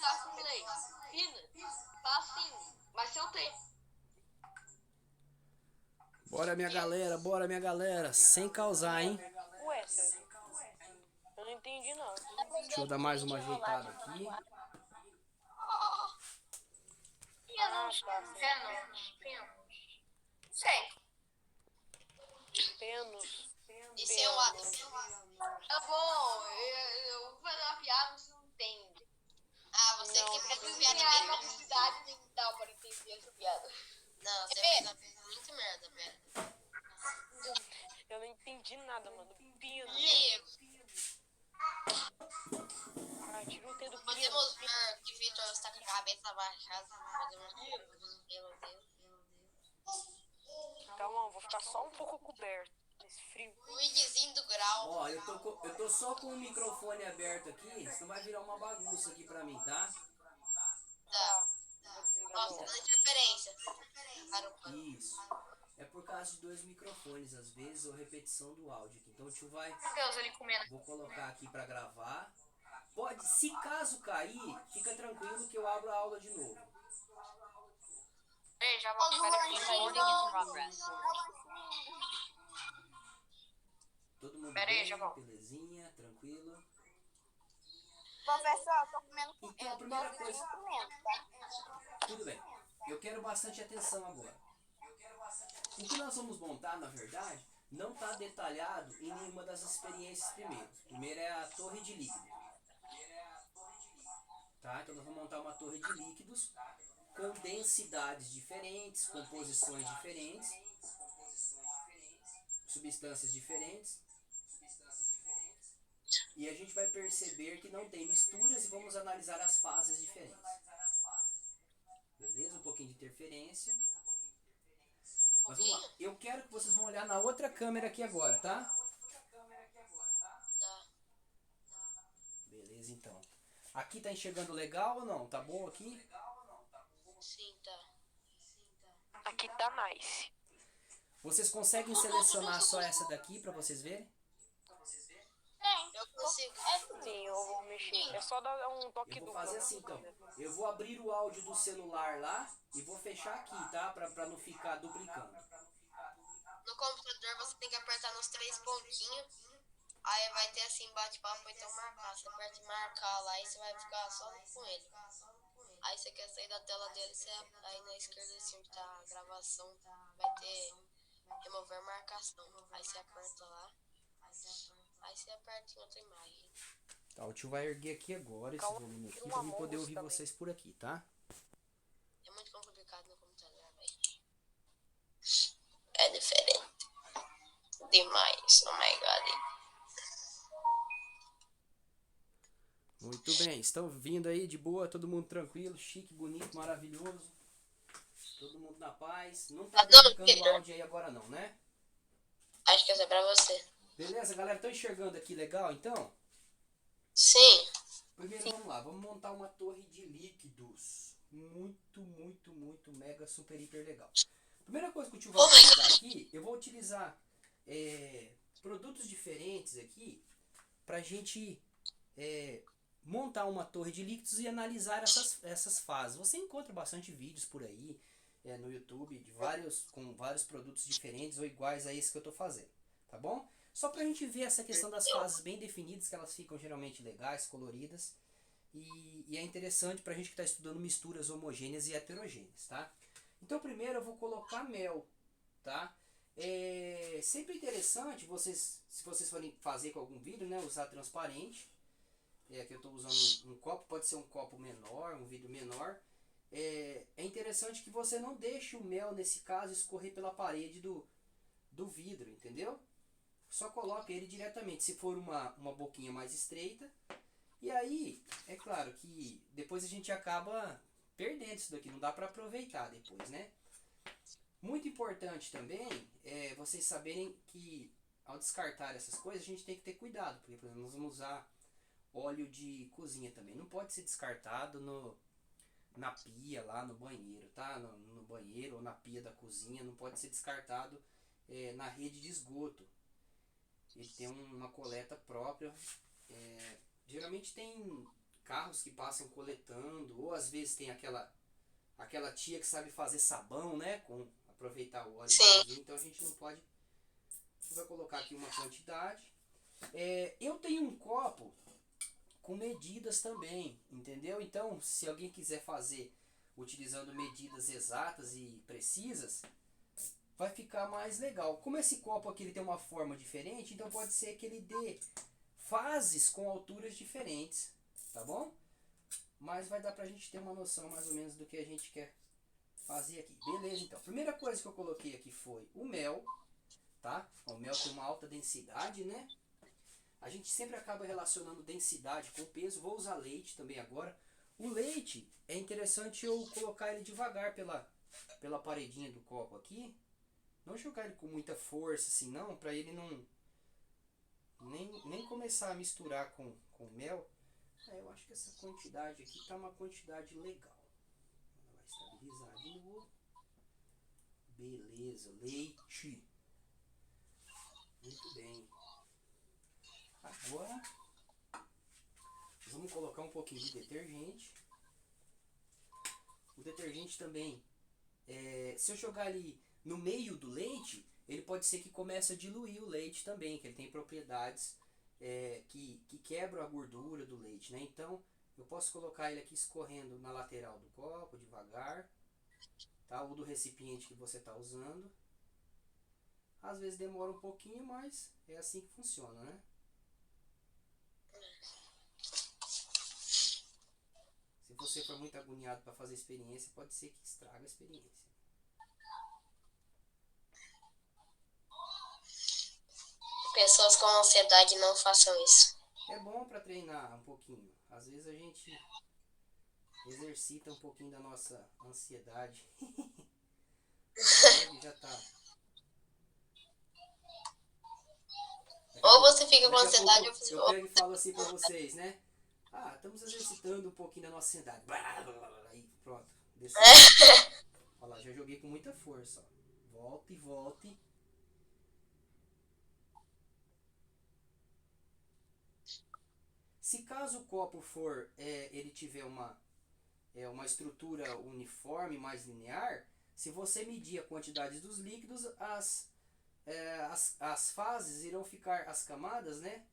tá com lei. Fina, tá assim, mas se eu tenho. Bora minha galera, sem causar, hein? Ué, eu não entendi não. Deixa eu dar mais uma ajeitada aqui. Ah, tá. Sei. Penos. Isso é o Adam. Tá bom, eu vou fazer uma piada, você não entende. Ah, você Não, que não fez Não a tem a piada. capacidade mental para entender essa piada. Não, você fez a piada muito merda, pera. Eu não entendi nada, mano. Pino. E Ah, tira o T do pino. podemos ver que Victor está com a cabeça abaixada. Podemos ver. Meu Deus. Calma, eu vou ficar só um pouco coberto. Nesse frio. O Igzinho do grau. Ó, eu tô só com o microfone aberto aqui, senão vai virar uma bagunça aqui pra mim, tá? Tá. Vou desligar Nossa, meu- dando interferência. Isso. É por causa de dois microfones, às vezes, ou repetição do áudio aqui. Então o tio vai... Deus, ele comendo. Vou colocar aqui pra gravar. Pode, se caso cair, fica tranquilo que eu abro a aula de novo. Ei, já vou. Todo mundo Pera aí, bem, já volto. belezinha, tranquilo. Professor, eu tô comendo. Então, a primeira coisa... comendo, tá? Tudo bem. Eu quero bastante atenção agora. O que nós vamos montar, na verdade, não está detalhado em nenhuma das experiências primeiro. Primeiro é a torre de líquido. Tá? Então nós vamos montar uma torre de líquidos com densidades diferentes, composições diferentes, substâncias diferentes. E a gente vai perceber que não tem misturas e vamos analisar as fases diferentes. Beleza? Um pouquinho de interferência. Mas vamos lá. Eu quero que vocês vão olhar na outra câmera aqui agora, tá? Tá. Beleza, então. Aqui tá enxergando legal ou não? Tá bom aqui? Sim, tá. Aqui tá nice. Vocês conseguem selecionar só essa daqui pra vocês verem? Eu consigo. Sim, eu vou mexer. É só dar um toque Eu vou duplo. fazer assim, então. Eu vou abrir o áudio do celular lá e vou fechar aqui, tá? Pra não ficar duplicando. No computador você tem que apertar nos 3 pontinhos. Aí vai ter assim bate-papo, então marcar. Você aperta em marcar lá e você vai ficar só com ele. Aí você quer sair da tela dele, você, aí na esquerda assim onde tá a gravação, vai ter remover marcação. Aí você aperta lá. Aí você aperta em outra imagem. Tá, o tio vai erguer aqui agora esse Calma, volume aqui tira pra uma eu poder mão ouvir também. vocês por aqui, tá? É muito complicado no computador, velho. É diferente. Demais. Oh my god. Muito bem, estão vindo aí de boa, todo mundo tranquilo, chique, bonito, maravilhoso. Todo mundo na paz. Não tá duplicando o áudio aí agora não, né? Acho que essa é pra você. Beleza, galera? Estão enxergando aqui legal, então? Sim. Primeiro, vamos lá. Vamos montar uma torre de líquidos. Muito, mega, super, hiper legal. Primeira coisa que o tio vai utilizar aqui, eu vou utilizar produtos diferentes aqui pra gente montar uma torre de líquidos e analisar essas fases. Você encontra bastante vídeos por aí no YouTube com vários produtos diferentes ou iguais a esse que eu tô fazendo, tá bom? Só pra gente ver essa questão das fases bem definidas, que elas ficam geralmente legais, coloridas, e é interessante pra gente que está estudando misturas homogêneas e heterogêneas, tá? Então primeiro eu vou colocar mel, tá? É sempre interessante se vocês forem fazer com algum vidro, né, usar transparente. Aqui eu estou usando um copo, pode ser um copo menor, um vidro menor. É interessante que você não deixe o mel, nesse caso, escorrer pela parede do vidro, entendeu? Só coloque ele diretamente, se for uma boquinha mais estreita. E aí, é claro que depois a gente acaba perdendo isso daqui, não dá para aproveitar depois, né? Muito importante também é vocês saberem que ao descartar essas coisas a gente tem que ter cuidado, porque por exemplo, nós vamos usar óleo de cozinha também. Não pode ser descartado na pia lá no banheiro, tá? No banheiro ou na pia da cozinha, não pode ser descartado na rede de esgoto. Ele tem uma coleta própria. Geralmente tem carros que passam coletando, ou às vezes tem aquela tia que sabe fazer sabão, né? Com aproveitar o óleo do Sim. vinho, então a gente não pode. Você vai colocar aqui uma quantidade. Eu tenho um copo com medidas também, entendeu? Então, se alguém quiser fazer utilizando medidas exatas e precisas, vai ficar mais legal. Como esse copo aqui ele tem uma forma diferente, então pode ser que ele dê fases com alturas diferentes, tá bom? Mas vai dar pra gente ter uma noção mais ou menos do que a gente quer fazer aqui. Beleza, então. A primeira coisa que eu coloquei aqui foi o mel, tá? O mel tem uma alta densidade, né? A gente sempre acaba relacionando densidade com peso. Vou usar leite também agora. O leite, é interessante eu colocar ele devagar pela paredinha do copo aqui. Não jogar ele com muita força assim não, pra ele não nem começar a misturar com mel. Eu acho que essa quantidade aqui tá uma quantidade legal. Ela vai estabilizar de novo. Beleza, leite. Muito bem. Agora, vamos colocar um pouquinho de detergente. O detergente também, se eu jogar ali no meio do leite, ele pode ser que comece a diluir o leite também, que ele tem propriedades que quebram a gordura do leite, né? Então, eu posso colocar ele aqui escorrendo na lateral do copo, devagar, tá? Ou do recipiente que você está usando. Às vezes demora um pouquinho, mas é assim que funciona, né? Se você for muito agoniado para fazer experiência, pode ser que estraga a experiência. Pessoas com ansiedade não façam isso. É bom para treinar um pouquinho. Às vezes a gente exercita um pouquinho da nossa ansiedade. Já tá. Ou você fica com Daqui a ansiedade pouco ou eu pego e falo assim para vocês, né? Estamos exercitando um pouquinho da nossa ansiedade. Aí, pronto. Desceu. Olha lá, já joguei com muita força. Ó. Volte, volte. Se caso o copo for, ele tiver uma estrutura uniforme, mais linear, se você medir a quantidade dos líquidos, as fases irão ficar, as camadas, né?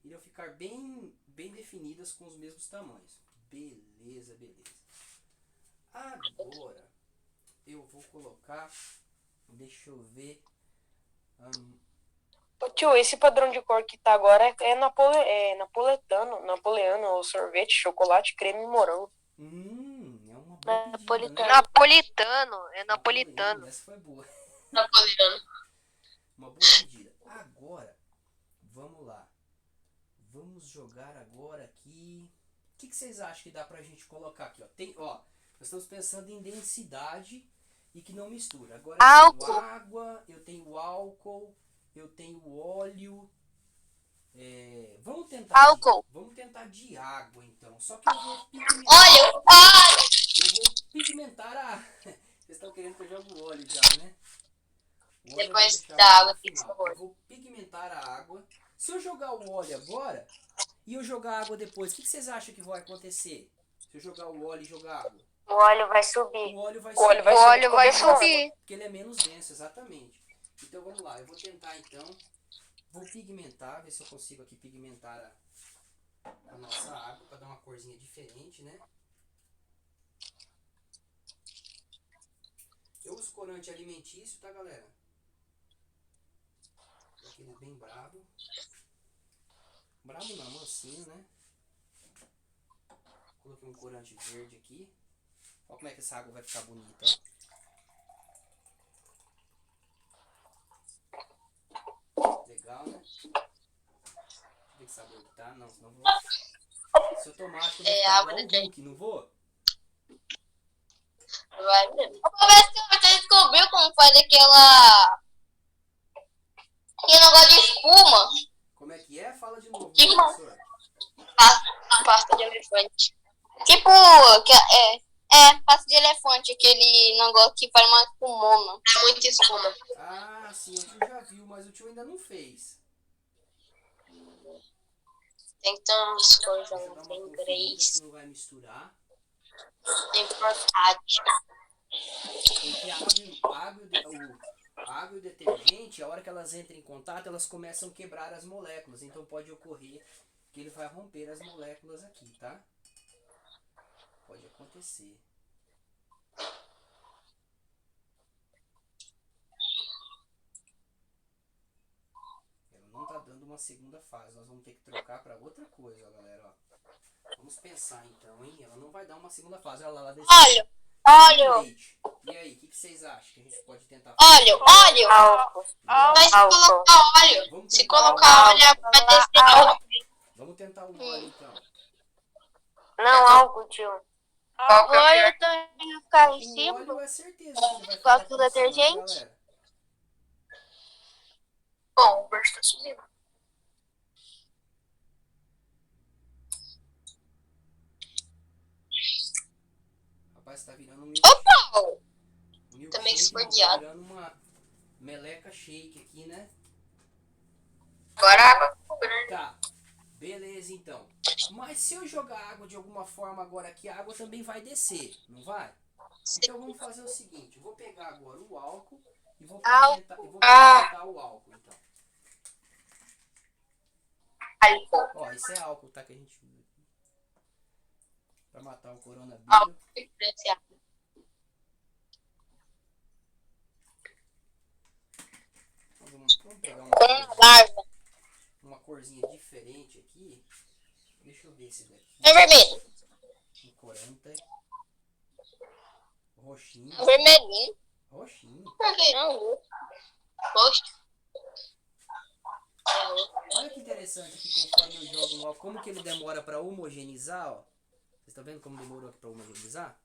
Irão ficar bem definidas com os mesmos tamanhos. Beleza, beleza. Agora, eu vou colocar, deixa eu ver... Ô tio, esse padrão de cor que tá agora é napoleano, o sorvete, chocolate, creme e morango. É uma boa pedida, né? Napolitano. Essa foi boa. Napoleano. Uma boa pedida. Agora, vamos lá. Vamos jogar agora aqui. O que vocês acham que dá pra gente colocar aqui? Nós estamos pensando em densidade e que não mistura. Agora eu tenho água, eu tenho álcool, eu tenho óleo. Vamos tentar de água então. Só que eu vou pigmentar. Eu vou pigmentar a. Vocês estão querendo que eu jogue o óleo já, né? O óleo Depois eu vou deixar da lá água no tem final. sabor. Eu vou pigmentar a água. Se eu jogar o óleo agora e eu jogar água depois, o que vocês acham que vai acontecer? Se eu jogar o óleo e jogar água? O óleo vai subir. O óleo vai subir. porque ele é menos denso, exatamente. Então vamos lá, eu vou tentar então. Vou pigmentar, ver se eu consigo aqui pigmentar a nossa água para dar uma corzinha diferente, né? Eu uso corante alimentício, tá, galera? Aquele bem brabo. Brabo não, mansinho, né? Coloquei um corante verde aqui. Olha como é que essa água vai ficar bonita, ó. Legal, né? Ver que sabor que tá. Não, senão vou... Se eu tomar, acho que eu vou ficar água igual de o Hulk, não vou? Vai mesmo. Parece que você descobriu como faz aquele negócio de espuma. Como é que é? Fala de novo, Que professor. Pasta de elefante. Tipo, pasta de elefante, aquele negócio que faz uma espumona. É muita espuma. Ah, sim, o tio já viu, mas o tio ainda não fez. Tem tantas coisas, Deixa eu dar uma tem conferida três, se não vai misturar. tem portátil. Porque a água e o detergente, a hora que elas entram em contato, elas começam a quebrar as moléculas. Então pode ocorrer que ele vai romper as moléculas aqui, tá? Pode acontecer. Ela não tá dando uma segunda fase. Nós vamos ter que trocar para outra coisa, ó, galera. Ó. Vamos pensar então, hein? Ela não vai dar uma segunda fase. Olha lá, Óleo, óleo, leite. E aí, o que vocês acham que a gente pode tentar óleo, óleo. Álcool. Mas se Álcool. colocar óleo, Vamos se tentar colocar óleo, vai descer óleo. Vamos tentar o óleo então. Não, álcool, tio. O óleo também vai ficar em O cima. óleo é certeza que ele vai Gosto ficar do aqui em cima, né, detergente? galera? Bom, o Berto tá subindo. Rapaz, tá virando um Opa! milkshake, Também não, tá escorreado. virando uma meleca shake aqui, né? Agora a água ficou grande. Tá, beleza então. Mas se eu jogar água de alguma forma agora aqui, a água também vai descer, não vai? Então vamos fazer o seguinte, eu vou pegar agora o álcool e vou pimentar o álcool, então. Álcool. Ó, esse é álcool, tá? Que a gente usa aqui. Pra matar o coronavírus. Álcool diferenciado. Vamos pegar uma corzinha diferente aqui. Deixa eu ver esse daqui. É vermelho. Um corante. Roxinho. Vermelhinho. Roxinho. Por que não? Roxo. Olha que interessante aqui, conforme eu jogo no álcool, como que ele demora pra homogeneizar, ó. Vocês estão vendo como demorou aqui pra homogeneizar?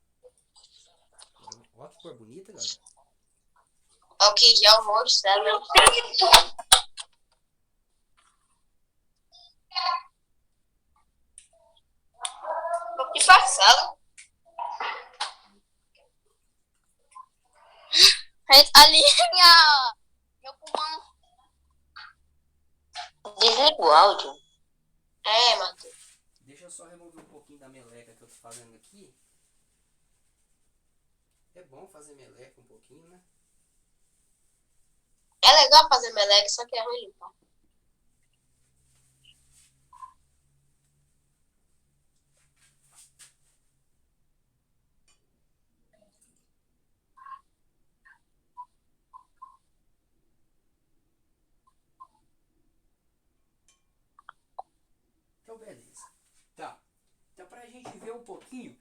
Ó que cor bonita, galera. Ok, já o roxo, sabe? Que passado. Ali, meu pulmão. Desliga o áudio. É, Matheus. Deixa eu só remover um pouquinho da meleca que eu tô fazendo aqui. É bom fazer meleca um pouquinho, né? É legal fazer meleque, só que é ruim limpar. Então, beleza. Tá. Então, pra gente ver um pouquinho,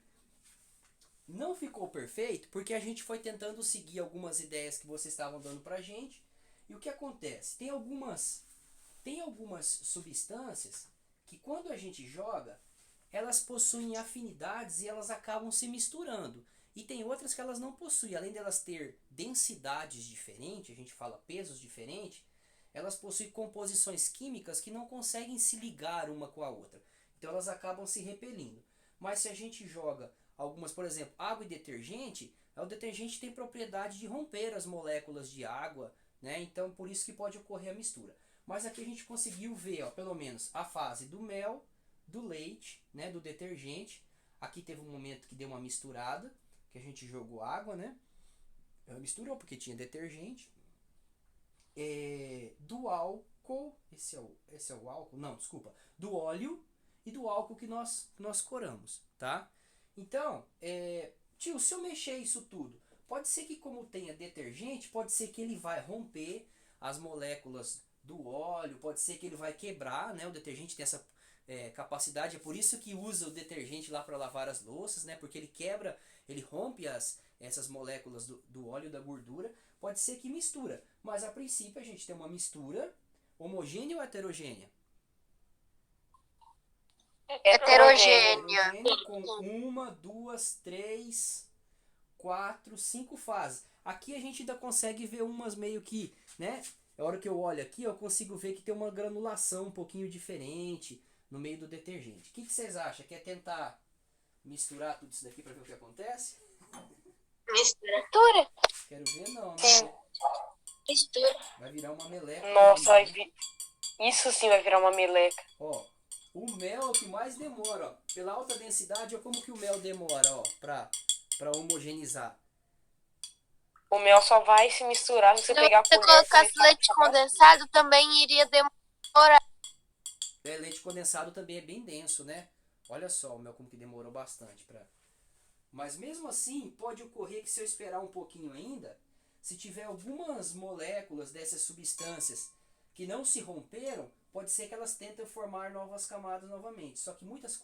não ficou perfeito porque a gente foi tentando seguir algumas ideias que vocês estavam dando pra gente. E o que acontece? Tem algumas substâncias que quando a gente joga, elas possuem afinidades e elas acabam se misturando. E tem outras que elas não possuem. Além delas ter densidades diferentes, a gente fala pesos diferentes, elas possuem composições químicas que não conseguem se ligar uma com a outra. Então elas acabam se repelindo. Mas se a gente joga algumas, por exemplo, água e detergente, o detergente tem propriedade de romper as moléculas de água, né? Então por isso que pode ocorrer a mistura. Mas aqui a gente conseguiu ver, ó, pelo menos a fase do mel, do leite, né, do detergente. Aqui teve um momento que deu uma misturada, que a gente jogou água, né? Ela misturou porque tinha detergente. Do álcool, esse é o álcool, não, desculpa, do óleo e do álcool que nós coramos, tá? Então, tio, se eu mexer isso tudo, pode ser que como tenha detergente, pode ser que ele vai romper as moléculas do óleo, pode ser que ele vai quebrar, né? O detergente tem essa capacidade, é por isso que usa o detergente lá para lavar as louças, né? Porque ele quebra, ele rompe essas moléculas do óleo, da gordura. Pode ser que mistura, mas a princípio a gente tem uma mistura homogênea ou heterogênea? Heterogênea. Com 1, 2, 3, 4, 5 fases. Aqui a gente ainda consegue ver umas meio que, né? A hora que eu olho aqui, eu consigo ver que tem uma granulação um pouquinho diferente no meio do detergente. O que vocês acham? Quer tentar misturar tudo isso daqui para ver o que acontece? Mistura. Quero ver não, né? Mistura. Vai virar uma meleca. Nossa, né? isso sim vai virar uma meleca. Ó, O mel é o que mais demora, ó. Pela alta densidade, ó, como que o mel demora, ó, pra homogeneizar. O mel só vai se misturar se você Se pegar a você colher. e colocasse começar a leite passar pra condensado, também iria demorar. Leite condensado também é bem denso, né? Olha só o mel como que demorou bastante pra... Mas mesmo assim, pode ocorrer que se eu esperar um pouquinho ainda, se tiver algumas moléculas dessas substâncias que não se romperam, pode ser que elas tentem formar novas camadas novamente. Só que muitas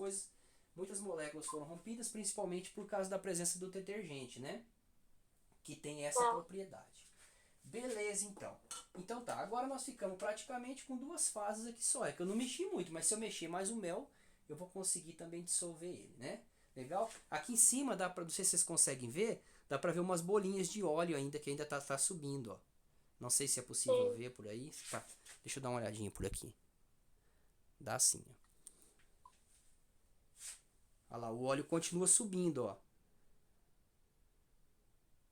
moléculas foram rompidas, principalmente por causa da presença do detergente, né? Que tem essa propriedade. Beleza, então. Então tá, agora nós ficamos praticamente com duas fases aqui só. É que eu não mexi muito, mas se eu mexer mais o mel, eu vou conseguir também dissolver ele, né? Legal? Aqui em cima, dá pra, não sei se vocês conseguem ver, dá pra ver umas bolinhas de óleo ainda, que ainda tá subindo, ó. Não sei se é possível ver por aí. Tá. Deixa eu dar uma olhadinha por aqui. Dá sim, ó. Olha lá, o óleo continua subindo, ó.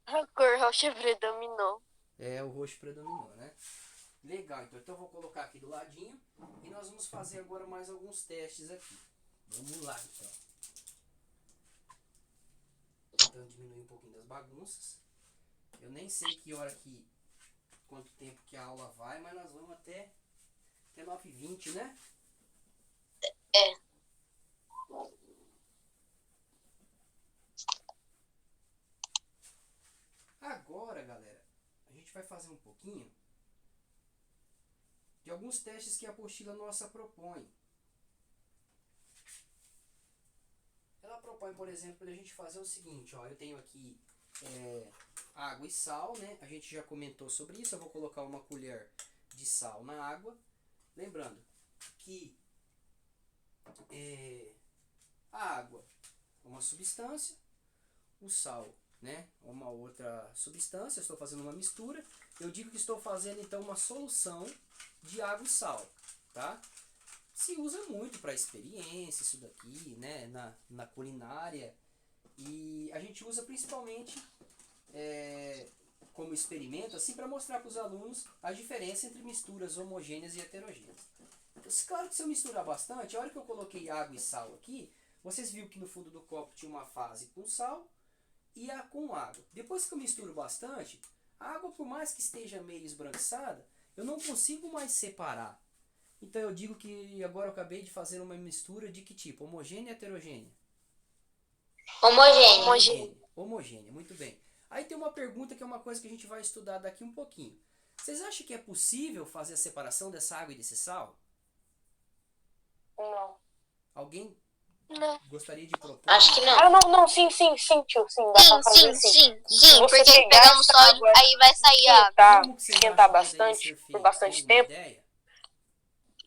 A cor roxa predominou. É, o roxo predominou, né? Legal, então eu vou colocar aqui do ladinho e nós vamos fazer agora mais alguns testes aqui. Vamos lá, então. Tentando diminuir um pouquinho das bagunças. Eu nem sei quanto tempo que a aula vai, mas nós vamos até 9h20, né? É. Agora, galera, a gente vai fazer um pouquinho de alguns testes que a apostila nossa propõe. Ela propõe, por exemplo, a gente fazer o seguinte, ó, eu tenho aqui água e sal, né? A gente já comentou sobre isso, eu vou colocar uma colher de sal na água. Lembrando que a água é uma substância, o sal, né, uma outra substância. Eu estou fazendo uma mistura. Eu digo que estou fazendo então uma solução de água e sal, tá? Se usa muito para experiência isso daqui, né, na culinária, e a gente usa principalmente como experimento assim para mostrar para os alunos a diferença entre misturas homogêneas e heterogêneas. Claro que se eu misturar bastante, a hora que eu coloquei água e sal aqui, vocês viram que no fundo do copo tinha uma fase com sal e a com água. Depois que eu misturo bastante, a água, por mais que esteja meio esbranquiçada, eu não consigo mais separar. Então eu digo que agora eu acabei de fazer uma mistura de que tipo? Homogênea e heterogênea? Homogênea, muito bem. Aí tem uma pergunta que é uma coisa que a gente vai estudar daqui um pouquinho. Vocês acham que é possível fazer a separação dessa água e desse sal? Não. Alguém Não. gostaria de propor? Acho que não. Ah, não, sim, tio, sim, dá pra fazer Sim, Se você porque pegar pegando essa sólido, água, aí vai sair água. Como que vocês esquentar acham que poderia bastante, ser por feito? bastante Tem alguma tempo. ideia?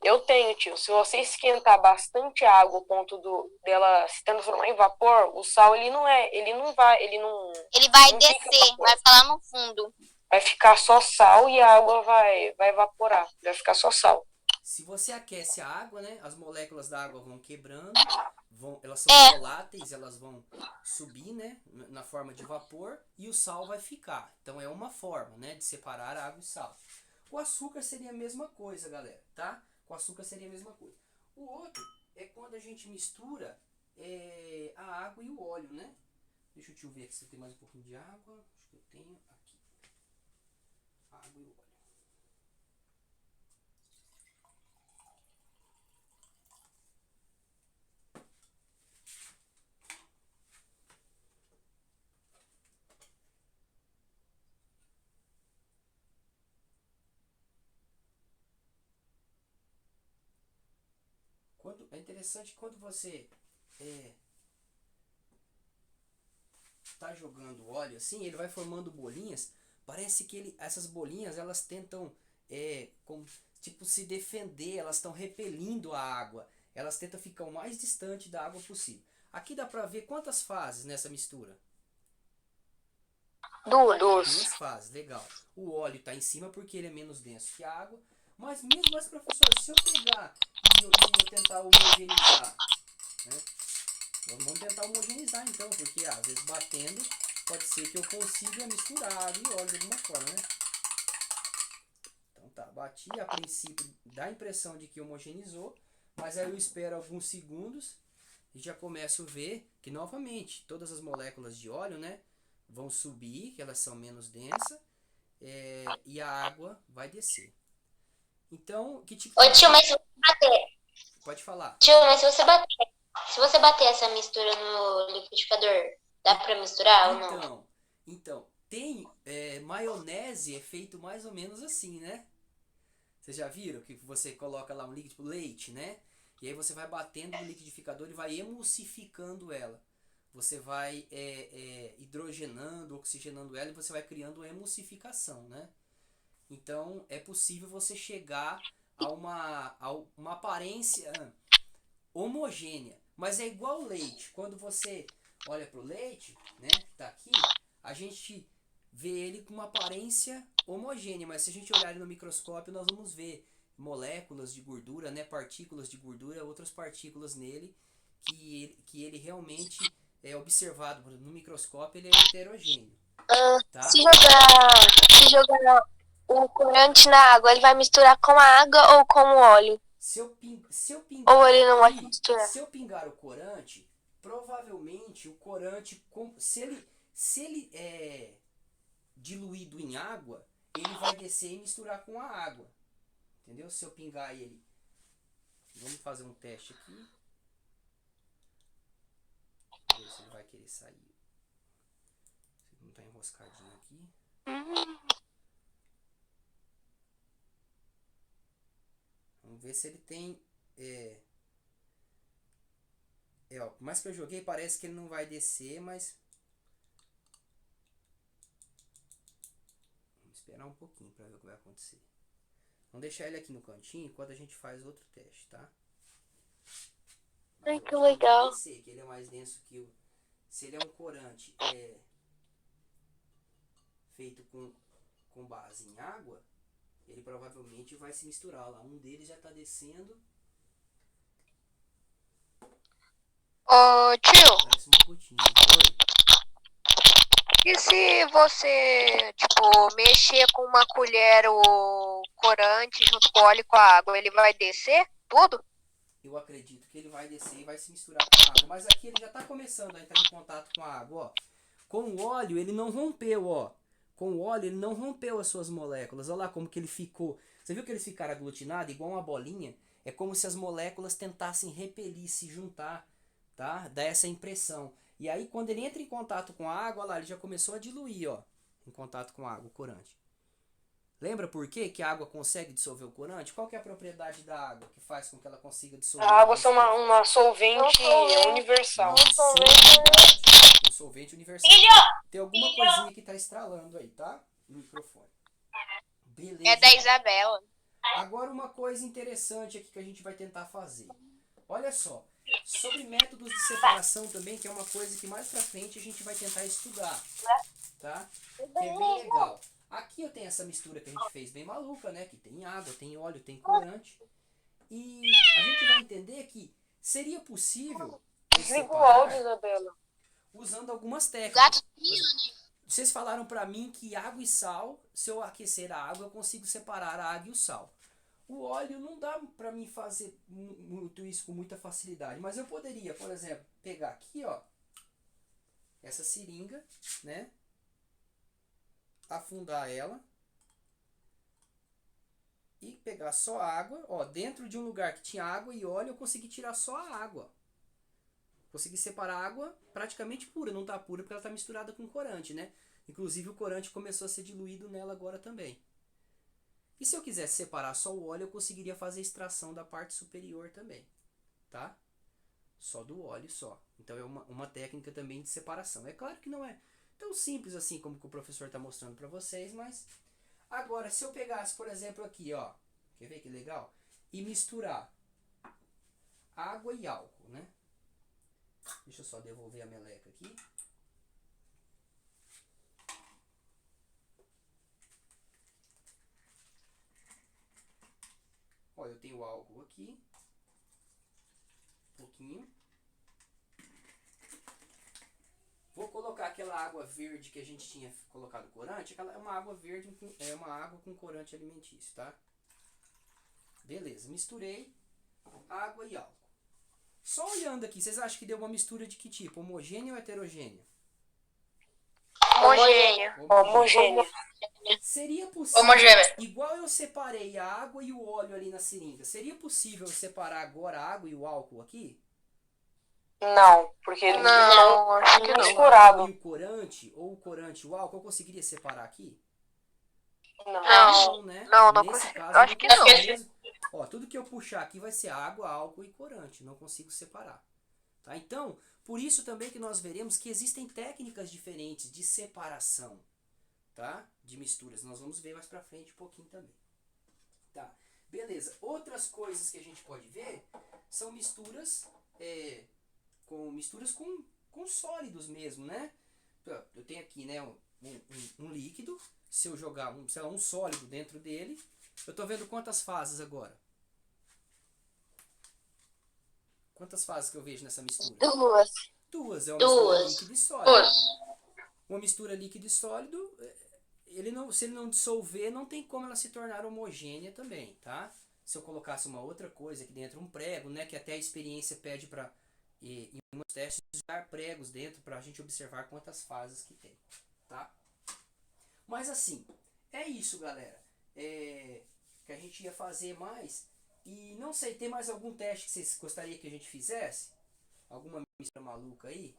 Eu tenho, tio. Se você esquentar bastante a água ao ponto dela se transformar em vapor, o sal ele não Ele vai Não fica descer, vapor. vai ficar lá no fundo. vai ficar só sal e a água vai evaporar. Vai ficar só sal. Se você aquece a água, né, as moléculas da água vão quebrando, elas são voláteis, elas vão subir, né, na forma de vapor, e o sal vai ficar. Então é uma forma, né, de separar água e sal. O açúcar seria a mesma coisa, galera, tá? Com açúcar seria a mesma coisa. O outro é quando a gente mistura a água e o óleo, né? Deixa eu ver aqui se tem mais um pouquinho de água. Acho que eu tenho aqui. Água e óleo. É interessante quando você tá jogando óleo assim, ele vai formando bolinhas. Parece que essas bolinhas elas tentam tipo se defender, elas estão repelindo a água. Elas tentam ficar o mais distante da água possível. Aqui dá pra ver quantas fases nessa mistura? Duas fases, legal. O óleo está em cima porque ele é menos denso que a água. Mas mesmo assim, professor, se eu pegar e eu tentar homogeneizar, né? Vamos tentar homogeneizar então, porque às vezes batendo pode ser que eu consiga misturar água e óleo de alguma forma, né? Então tá, bati, a princípio dá a impressão de que homogeneizou, Mas aí eu espero alguns segundos e já começo a ver que novamente todas as moléculas de óleo, né, vão subir, que elas são menos densas, e a água vai descer. Então, que tipo Ô de... tio, mas se você bater, Pode falar. tio, mas se você bater essa mistura no liquidificador, dá pra misturar ou não? Então, tem maionese é feito mais ou menos assim, né? Vocês já viram que você coloca lá um líquido, tipo leite, né? E aí você vai batendo no liquidificador e vai emulsificando ela. Você vai hidrogenando, oxigenando ela e você vai criando uma emulsificação, né? Então é possível você chegar a uma aparência homogênea. Mas é igual leite. Quando você olha para o leite, né? Tá aqui, a gente vê ele com uma aparência homogênea. Mas se a gente olhar ele no microscópio, nós vamos ver moléculas de gordura, né? Partículas de gordura, outras partículas nele que ele realmente é observado no microscópio, ele é heterogêneo, tá? Se jogar o corante na água, ele vai misturar com a água ou com o óleo? Se eu pingar Ou ele não vai aqui, misturar? se eu pingar o corante, provavelmente o corante, se ele é diluído em água, ele vai descer e misturar com a água. Entendeu? Se eu pingar ele. Vamos fazer um teste aqui. Vamos ver se ele vai querer sair. Se ele não está enroscadinho aqui. Vamos ver se ele tem. Ó, por mais que eu joguei, parece que ele não vai descer, mas. Vamos esperar um pouquinho para ver o que vai acontecer. Vamos deixar ele aqui no cantinho enquanto a gente faz outro teste, tá? Ai, que legal. Vai descer, que ele é mais denso que o. Se ele é um corante feito com base em água, ele provavelmente vai se misturar lá. Um deles já está descendo. Ô tio, Parece uma gotinha. Oi. e se você, tipo, mexer com uma colher o corante junto com o óleo e com a água, ele vai descer tudo? Eu acredito que ele vai descer e vai se misturar com a água. Mas aqui ele já está começando a entrar em contato com a água, ó. Com o óleo ele não rompeu, ó. Com o óleo ele não rompeu as suas moléculas. Olha lá como que ele ficou. Você viu que eles ficaram aglutinados igual uma bolinha? É como se as moléculas tentassem repelir, se juntar, tá? Dá essa impressão. E aí quando ele entra em contato com a água, olha lá, ele já começou a diluir, ó. Em contato com a água, o corante. Lembra por quê que a água consegue dissolver o corante? Qual que é a propriedade da água que faz com que ela consiga dissolver A o água é corante? uma solvente universal. Um solvente universal. Tem alguma coisinha que tá estralando aí, tá? No microfone. Beleza. É da Isabela. Agora uma coisa interessante aqui que a gente vai tentar fazer. Olha só. Sobre métodos de separação também, que é uma coisa que mais pra frente a gente vai tentar estudar. Tá? Que é bem legal. Aqui eu tenho essa mistura que a gente fez bem maluca, né? Que tem água, tem óleo, tem corante. E a gente vai entender que seria possível Desliga o áudio, separar Isabela. usando algumas técnicas. Gato Vocês falaram pra mim que água e sal, se eu aquecer a água, eu consigo separar a água e o sal. O óleo não dá pra mim fazer muito isso com muita facilidade, mas eu poderia, por exemplo, pegar aqui, ó, essa seringa, né? Afundar ela e pegar só água, ó, dentro de um lugar que tinha água e óleo, eu consegui tirar só a água. Consegui separar a água praticamente pura, não tá pura porque ela tá misturada com corante, né? Inclusive o corante começou a ser diluído nela agora também. E se eu quisesse separar só o óleo, eu conseguiria fazer extração da parte superior também, tá? Só do óleo só. Então é uma técnica também de separação. É claro que não é tão simples assim como que o professor está mostrando para vocês, mas agora se eu pegasse, por exemplo, aqui, ó, quer ver que legal? E misturar água e álcool, né? Deixa eu só devolver a meleca aqui. Ó, eu tenho álcool aqui. Um pouquinho. Vou colocar aquela água verde que a gente tinha colocado corante. Aquela é uma água verde, é uma água com corante alimentício, tá? Beleza, misturei. água e álcool. Só olhando aqui, vocês acham que deu uma mistura de que tipo? Homogênea ou heterogênea? Homogênea. Homogênea. Seria possível, Homogênea. igual eu separei a água e o óleo ali na seringa, seria possível eu separar agora a água e o álcool aqui? Não, porque eles Não, acho que não não. misturado. E o corante, ou o corante e o álcool, eu conseguiria separar aqui? Não. Não. Né? Não Nesse consigo. caso, Acho eu que consigo não. mesmo. Ó, tudo que eu puxar aqui vai ser água, álcool e corante. Não consigo separar. Tá? Então, por isso também que nós veremos que existem técnicas diferentes de separação, tá? De misturas. Nós vamos ver mais pra frente um pouquinho também. Tá? Beleza. Outras coisas que a gente pode ver são misturas com sólidos mesmo, né? Eu tenho aqui, né, um líquido. Se eu jogar um sólido dentro dele, eu tô vendo quantas fases agora? Quantas fases que eu vejo nessa mistura? Duas. É uma mistura líquido e sólido. Uma mistura líquido e sólido, se ele não dissolver, não tem como ela se tornar homogênea também, tá? Se eu colocasse uma outra coisa aqui dentro, um prego, né, que até a experiência pede para em alguns testes usar pregos dentro para a gente observar quantas fases que tem, tá? Mas assim, é isso, galera. Que a gente ia fazer mais. E não sei, tem mais algum teste que vocês gostariam que a gente fizesse? Alguma mistura maluca aí?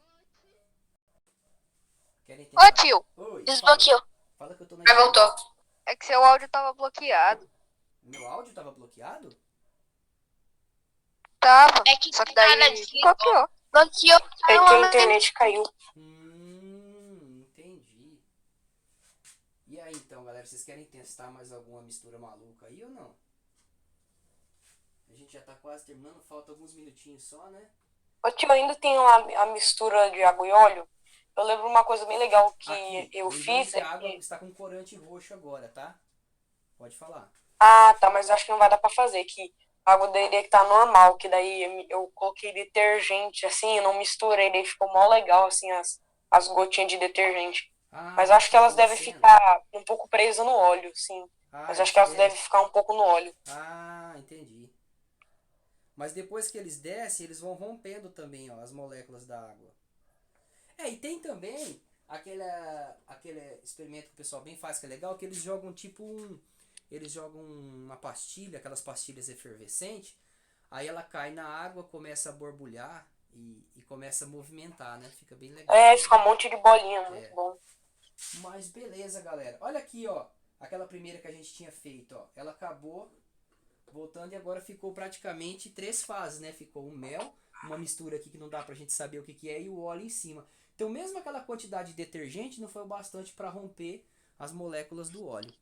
Querem tentar? Ô tio, Oi, Desbloqueou. fala que eu tô na Aí voltou. é que seu áudio tava bloqueado. Meu áudio tava bloqueado? Tava. É que Só que cara daí desligou. bloqueou. Bloqueou. É que a internet caiu. Entendi. E aí então, galera, vocês querem testar mais alguma mistura maluca aí ou não? A gente já tá quase terminando, falta alguns minutinhos só, né? Ô tio, ainda tem lá a mistura de água e óleo. Eu lembro uma coisa bem legal que Aqui, eu lembrando fiz. que É a água que... está com corante roxo agora, tá? Pode falar. Ah, tá, mas eu acho que não vai dar pra fazer. Que a água deveria estar normal. Que daí eu coloquei detergente, assim, eu não misturei. Daí ficou mó legal, assim, as gotinhas de detergente. Ah, Mas eu acho que elas devem descendo. ficar um pouco presas no óleo, sim. Ah, Mas eu acho que elas espera. devem ficar um pouco no óleo. Ah, entendi. Mas depois que eles descem, eles vão rompendo também, ó, as moléculas da água. E tem também aquele experimento que o pessoal bem faz, que é legal, que eles jogam eles jogam uma pastilha, aquelas pastilhas efervescentes, aí ela cai na água, começa a borbulhar e começa a movimentar, né? Fica bem legal. Fica um monte de bolinha, muito bom. Mas beleza, galera. Olha aqui, ó, aquela primeira que a gente tinha feito, ó, ela acabou voltando e agora ficou praticamente 3 fases, né? Ficou o mel, uma mistura aqui que não dá pra gente saber o que é, e o óleo em cima. Então mesmo aquela quantidade de detergente não foi o bastante para romper as moléculas do óleo.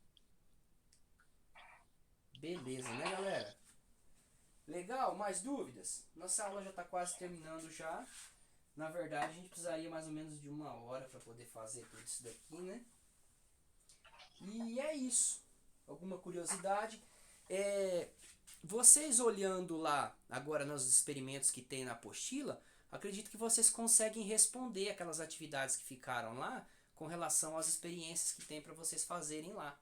Beleza, né, galera? Legal, mais dúvidas? Nossa aula já está quase terminando já. Na verdade, a gente precisaria mais ou menos de 1 hora para poder fazer tudo isso daqui, né? E é isso. Alguma curiosidade? Vocês olhando lá agora nos experimentos que tem na apostila, acredito que vocês conseguem responder aquelas atividades que ficaram lá com relação às experiências que tem para vocês fazerem lá.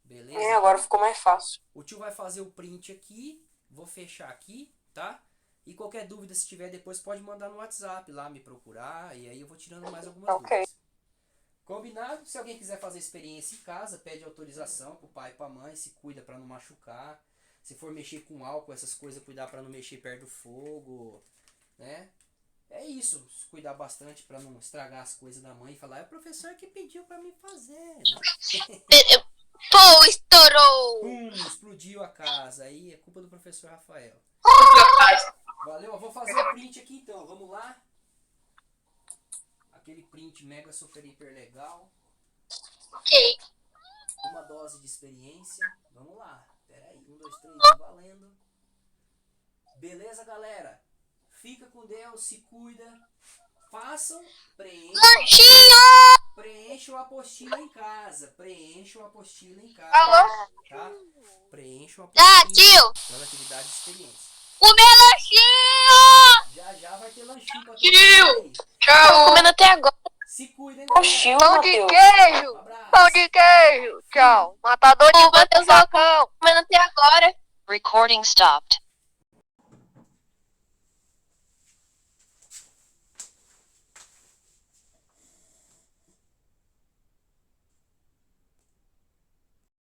Beleza? Agora ficou mais fácil. O tio vai fazer o print aqui, vou fechar aqui, tá? E qualquer dúvida, se tiver depois, pode mandar no WhatsApp lá, me procurar, e aí eu vou tirando mais algumas dúvidas. Combinado? Se alguém quiser fazer experiência em casa, pede autorização pro pai e pra mãe, se cuida pra não machucar. Se for mexer com álcool, essas coisas, cuidar pra não mexer perto do fogo, né? É isso, se cuidar bastante pra não estragar as coisas da mãe e falar, é o professor que pediu pra mim fazer, né? Pô, estourou! Explodiu a casa, aí é culpa do professor Rafael. Valeu, eu vou fazer o print aqui então, vamos lá? Aquele print mega super hiper legal. Ok. Uma dose de experiência. Vamos lá. Pera aí, 1, 2, 3, valendo. Beleza, galera? Fica com Deus, se cuida. Façam, preencham a apostila em casa. Preencham a apostila em casa. Alô? Tá? Preencham a Tá, apostila. tio! Relatividade de experiência. O meu lanchinho! Já vai ter lanchinho pra Tio! todo mundo aí. Tô comendo até agora. Se cuidem, Oxi, Pão de Matheus. queijo! Um abraço. Pão de queijo! Tchau! Matador de Ô, Matheus, macacão! Comendo até agora. Recording stopped.